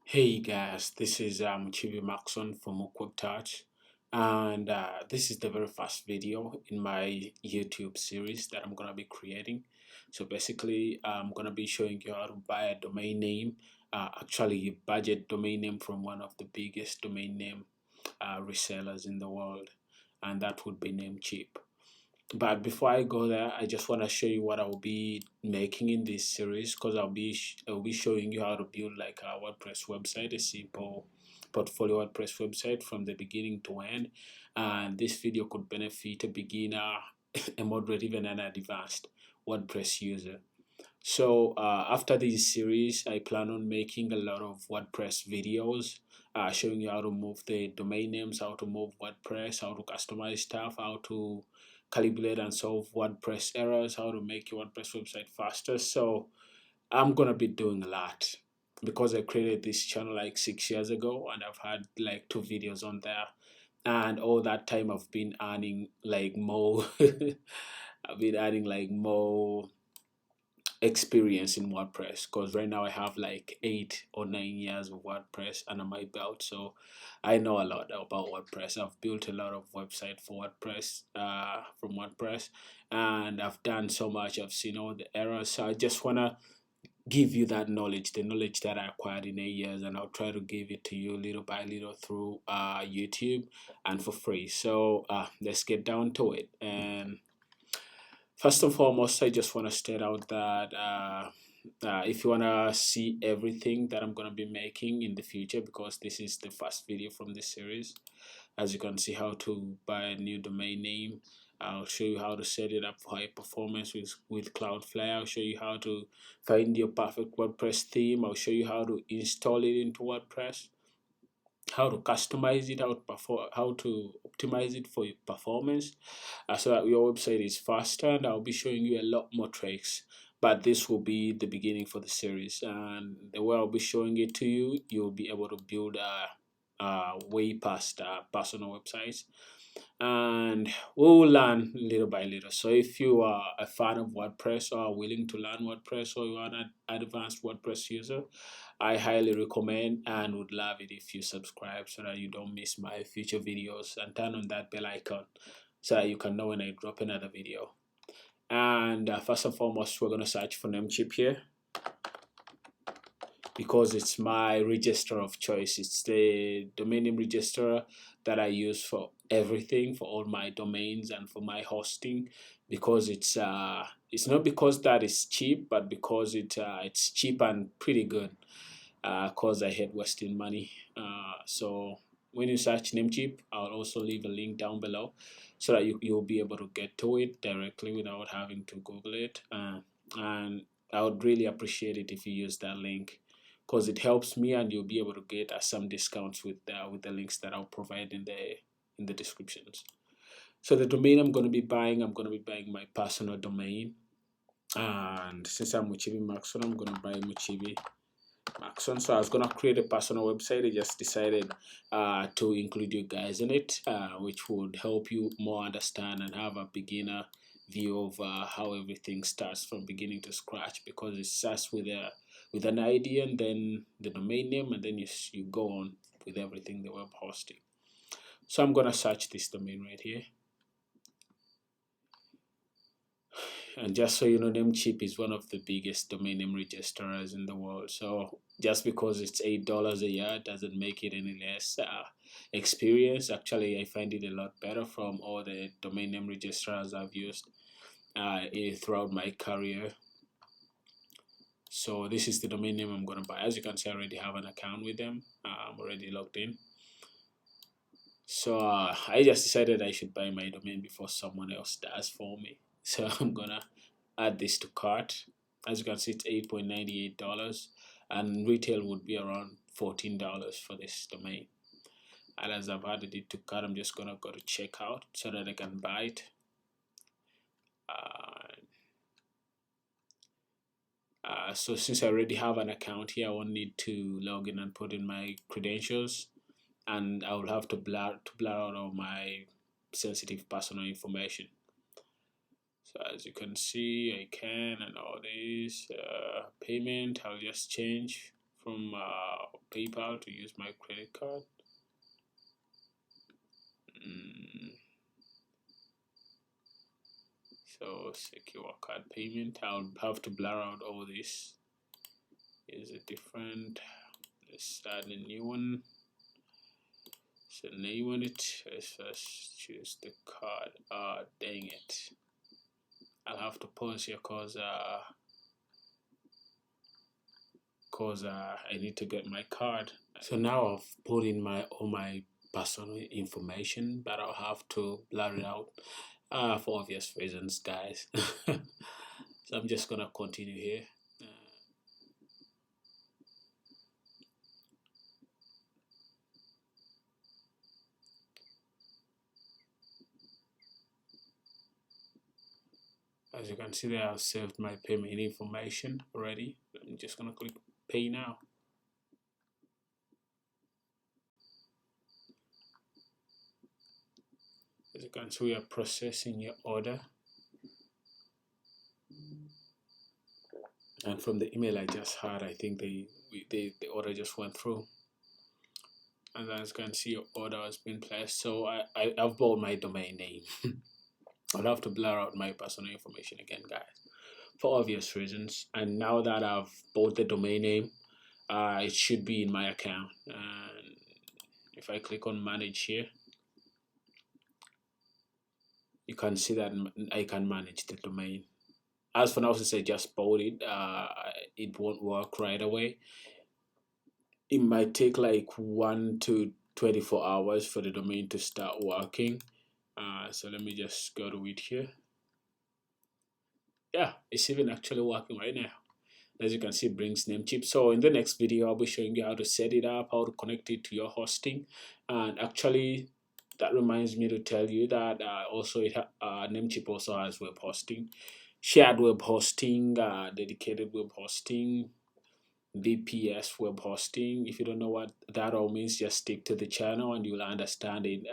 Hey guys, this is Chibi Maxon from Quick Touch, and this is the very first video in my YouTube series that I'm gonna be creating. So basically, I'm gonna be showing you how to buy a domain name, actually a budget domain name from one of the biggest domain name resellers in the world, and that would be Namecheap. But before I go there, I just want to show you what I'll be making in this series because I'll be showing you how to build like a WordPress website, a simple portfolio WordPress website from the beginning to end. And this video could benefit a beginner, a moderate, even an advanced WordPress user. So after this series, I plan on making a lot of WordPress videos, showing you how to move the domain names, how to move WordPress, how to customize stuff, how to calibrate and solve WordPress errors, how to make your WordPress website faster. So I'm gonna be doing a lot because I created this channel like 6 years ago, and I've had like 2 videos on there. And all that time I've been earning like more. I've been adding like more experience in WordPress because right now I have like 8 or 9 years of WordPress under my belt, so I know a lot about WordPress. I've built a lot of website for WordPress from WordPress, and I've done so much. I've seen all the errors, so I just wanna give you that knowledge, the knowledge that I acquired in 8 years, and I'll try to give it to you little by little through YouTube and for free. So let's get down to it. And first and foremost, I just want to state out that if you want to see everything that I'm going to be making in the future, because this is the first video from this series, as you can see how to buy a new domain name. I'll show you how to set it up for high performance with Cloudflare. I'll show you how to find your perfect WordPress theme. I'll show you how to install it into WordPress, how to customize it, how to optimize it for your performance, so that your website is faster. And I'll be showing you a lot more tricks. But this will be the beginning for the series, and the way I'll be showing it to you, you'll be able to build way past personal websites, and we'll learn little by little. So if you are a fan of WordPress or are willing to learn WordPress, or you are an advanced WordPress user, I highly recommend and would love it if you subscribe so that you don't miss my future videos, and turn on that bell icon so that you can know when I drop another video. And first and foremost, we're going to search for Namecheap here because it's my register of choice. It's the domain name register that I use for everything, for all my domains and for my hosting, because it's not because that is cheap, but because it's cheap and pretty good. Cause I hate wasting money. So when you search Namecheap, I'll also leave a link down below so that you'll be able to get to it directly without having to Google it. And I would really appreciate it if you use that link because it helps me, and you'll be able to get some discounts with the links that I'll provide in the descriptions. So the domain I'm going to be buying my personal domain, and since I'm Muchibi Maxon, I'm going to buy Muchibi Maxon. So I was gonna create a personal website. I just decided to include you guys in it, which would help you more understand and have a beginner view of how everything starts from beginning to scratch, because it starts with an idea, and then the domain name, and then you go on with everything, the web hosting. So I'm gonna search this domain right here. And just so you know, Namecheap is one of the biggest domain name registrars in the world. So just because it's $8 a year doesn't make it any less experience. Actually, I find it a lot better from all the domain name registrars I've used throughout my career. So this is the domain name I'm going to buy. As you can see, I already have an account with them. I'm already logged in. So I just decided I should buy my domain before someone else does for me. So I'm gonna add this to cart. As you can see, it's $8.98, and retail would be around $14 for this domain. And as I've added it to cart, I'm just gonna go to checkout so that I can buy it. So since I already have an account here, I won't need to log in and put in my credentials, and I will have to blur out all my sensitive personal information. So as you can see, I can, and all this payment, I'll just change from PayPal to use my credit card. So secure card payment. I'll have to blur out all this. Is it different? Let's add a new one. So name on it. Let's first choose the card. Dang it. I'll have to pause here cause I need to get my card. So now I've put in all my personal information, but I'll have to blur it out for obvious reasons, guys. So I'm just gonna continue here. As you can see there, I've saved my payment information already. I'm just gonna click pay now. As you can see, we are processing your order. And from the email I just had, I think the order just went through. And as you can see, your order has been placed. So I've bought my domain name. I'll have to blur out my personal information again, guys, for obvious reasons. And now that I've bought the domain name, it should be in my account. And if I click on manage here, you can see that I can manage the domain. As for now, since I just bought it, it won't work right away. It might take like 1 to 24 hours for the domain to start working. So let me just go to it here. Yeah, it's even actually working right now. As you can see, it brings NameCheap. So in the next video, I'll be showing you how to set it up, how to connect it to your hosting. And actually, that reminds me to tell you that also NameCheap also has web hosting, shared web hosting, dedicated web hosting, VPS web hosting. If you don't know what that all means, just stick to the channel and you'll understand it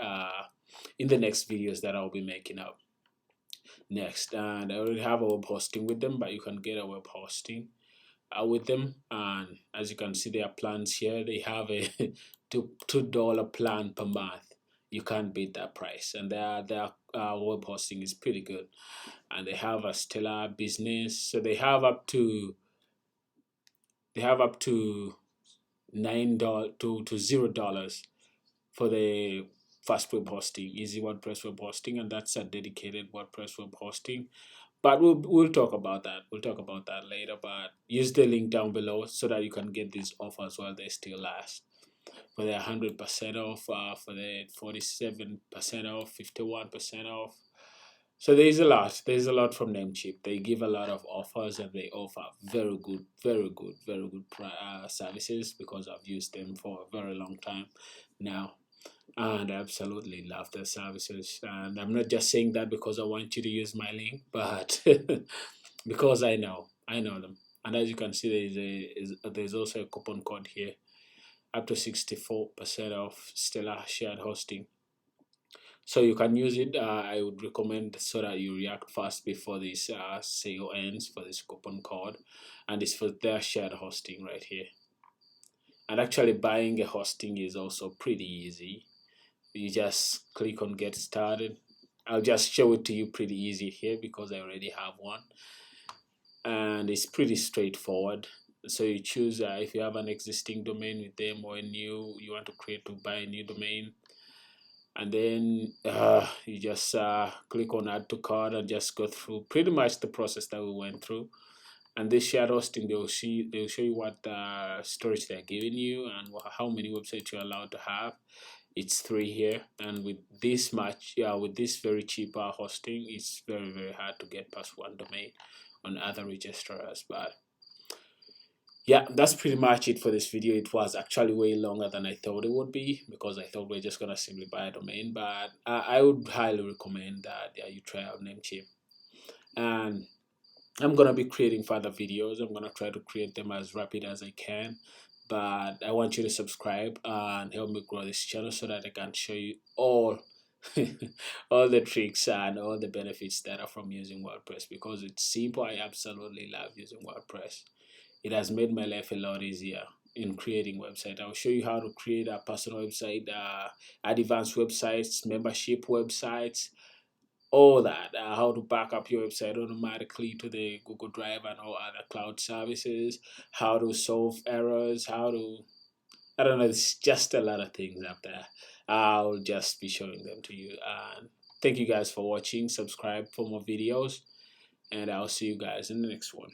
in the next videos that I'll be making up next. And I already have a web hosting with them, but you can get a web hosting with them. And as you can see, their plans here, they have a $2 plan per month. You can't beat that price, and their web hosting is pretty good. And they have a stellar business, so they have up to $9 to $0 for the fast web hosting, easy WordPress web hosting, and that's a dedicated WordPress web hosting. But we'll talk about that. We'll talk about that later. But use the link down below so that you can get these offers while they still last. For the 100% off, for the 47% off, 51% off. So there's a lot. There's a lot from NameCheap. They give a lot of offers and they offer very good services because I've used them for a very long time now. And I absolutely love their services. And I'm not just saying that because I want you to use my link, but because I know them. And as you can see, there's also a coupon code here, up to 64% off Stellar shared hosting. So you can use it. I would recommend so that you react fast before this sale ends for this coupon code, and it's for their shared hosting right here. And actually, buying a hosting is also pretty easy. You just click on get started. I'll just show it to you pretty easy here because I already have one, and it's pretty straightforward. So you choose if you have an existing domain with them or a new you want to buy a new domain, and then you just click on add to cart and just go through pretty much the process that we went through. And this shared hosting, they'll show you what storage they're giving you and how many websites you're allowed to have. It's 3 here, and with this very cheap hosting, it's very hard to get past 1 domain on other registrars. But yeah, that's pretty much it for this video. It was actually way longer than I thought it would be because I thought we're just gonna simply buy a domain, but I would highly recommend that you try out NameCheap. And I'm gonna be creating further videos. I'm gonna try to create them as rapid as I can, but I want you to subscribe and help me grow this channel so that I can show you all all the tricks and all the benefits that are from using WordPress because it's simple. I absolutely love using WordPress. It has made my life a lot easier. in creating website. I'll show you how to create a personal website, advanced websites, membership websites, all that. How to back up your website automatically to the Google Drive and all other cloud services. How to solve errors. How to, I don't know. It's just a lot of things up there. I'll just be showing them to you. And thank you guys for watching. Subscribe for more videos, and I'll see you guys in the next one.